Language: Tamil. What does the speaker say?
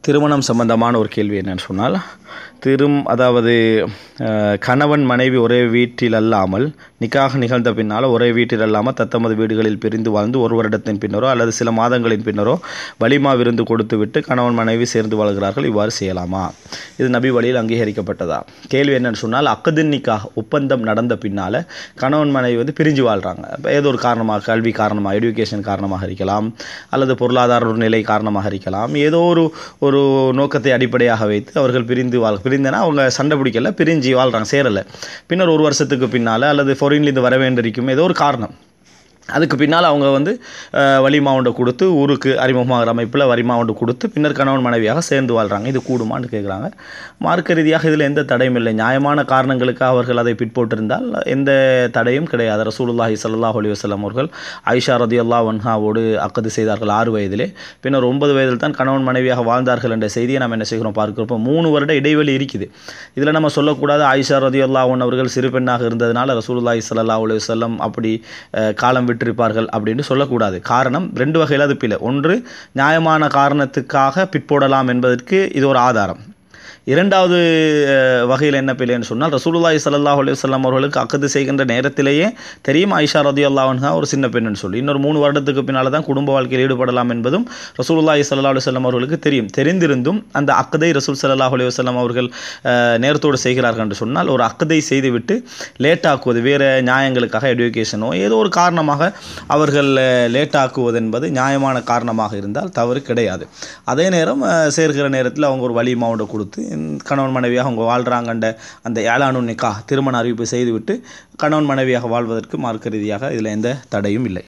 திருமணம் சம்பந்தமான ஒரு கேள்வி என்னன்னு சொன்னால், அதாவது கணவன் மனைவி ஒரே வீட்டில் அல்லாமல் நிக்காக நிகழ்ந்த பின்னால் ஒரே வீட்டில் அல்லாமல் தத்தமது வீடுகளில் பிரிந்து வாழ்ந்து ஒரு வருடத்தின் பின்னரோ அல்லது சில மாதங்களின் பின்னரோ வலிமா விருந்து கொடுத்துவிட்டு கணவன் மனைவி சேர்ந்து வாழ்கிறார்கள். இவ்வாறு செய்யலாமா? இது நபி வழியில் அங்கீகரிக்கப்பட்டதா? கேள்வி என்னன்னு சொன்னால், அக்கதின் நிக்காக ஒப்பந்தம் நடந்த பின்னால் கணவன் மனைவி பிரிஞ்சு வாழ்கிறாங்க. ஏதோ ஒரு காரணமாக, கல்வி காரணமாக, எஜுகேஷன் காரணமாக இருக்கலாம், அல்லது பொருளாதார ஒரு நிலை காரணமாக இருக்கலாம். ஏதோ ஒரு நோக்கத்தை அடிப்படையாக வைத்து அவர்கள் பிரிந்தனா அவங்க சண்டை பிடிக்கல, பிரிஞ்சு வாழ்கிறாங்க, சேரலை. பின்னர் ஒரு வருஷத்துக்கு பின்னால் அல்லது ஃபாரின்லேருந்து வர வேண்டியிருக்கும், ஏதோ ஒரு காரணம். அதுக்கு பின்னால் அவங்க வலிமா ஒன்று கொடுத்து ஊருக்கு அறிமுகமாகிற அமைப்பில் வலிமா ஒன்று கொடுத்து பின்னர் கணவன் மனைவியாக சேர்ந்து வாழ்கிறாங்க. இது கூடுமான்னு கேட்குறாங்க. மார்க்க ரீதியாக இதில் எந்த தடையும் இல்லை. நியாயமான காரணங்களுக்காக அவர்கள் அதை பிற்போட்டிருந்தால் எந்த தடையும் கிடையாது. ரசூலுல்லாஹி ஸல்லல்லாஹு அலைஹி வஸல்லம் அவர்கள் ஆயிஷா ரதியல்லாஹு அன்ஹாவோடு அக்து செய்தார்கள் 6 வயதிலே. பின்னர் 9 வயதில் தான் கணவன் மனைவியாக வாழ்ந்தார்கள் என்ற செய்தியை நாம் என்ன செய்கிறோம் பார்க்கிறப்போ 3 வருட இடைவெளி இருக்குது. இதில் நம்ம சொல்லக்கூடாது ஆயிஷா ரதியல்லாஹு அன்ஹா அவர்கள் சிறு பெண்ணாக இருந்ததுனால ரசூலுல்லாஹி ஸல்லல்லாஹு அலைஹி வஸல்லம் அப்படி காலம் விட்டிருப்பார்கள் அப்படின்னு சொல்லக்கூடாது. காரணம் 2 வகையில் அது பிழை. ஒன்று, நியாயமான காரணத்துக்காக பிற்போடலாம் என்பதற்கு இது ஒரு ஆதாரம். இரண்டாவது வகையில் என்ன பிள்ளைன்னு சொன்னால், ரசூலுல்லாஹி ஸல்லல்லாஹு அலைஹி வஸல்லம் அவர்களுக்கு அக்து செய்கின்ற நேரத்திலேயே தெரியும் ஆயிஷா ரதியல்லாஹு அன்ஹா ஒரு சின்ன பெண்ணுன்னு சொல்லி. இன்னொரு 3 வருடத்துக்கு பின்னால் தான் குடும்ப வாழ்க்கையில் ஈடுபடலாம் என்பதும் ரசூலுல்லாஹி ஸல்லல்லாஹு அலைஹி வஸல்லம் அவர்களுக்கு தெரிந்திருந்தும் அந்த அக்தை ரசூல் ஸல்லல்லாஹு அலைஹி வஸல்லம் அவர்கள் நேரத்தோடு செய்கிறார்கள் என்று சொன்னால், ஒரு அக்தை செய்துவிட்டு லேட்டாக்குவது, வேறு நியாயங்களுக்காக, எஜுகேஷனோ ஏதோ ஒரு காரணமாக அவர்கள் லேட்டாக்குவது என்பது நியாயமான காரணமாக இருந்தால் தவறு கிடையாது. அதே நேரம் சேர்க்கிற நேரத்தில் அவங்க ஒரு வலிமா ஒன்று கொடுத்து கணவன் மனைவியாக அவங்க வாழ்கிறாங்கன்ற அந்த ஏலானு நிக்காஹ் திருமண அறிவிப்பு செய்துவிட்டு கணவன் மனைவியாக வாழ்வதற்கு மார்க்க ரீதியாக இதில் எந்த தடையும் இல்லை.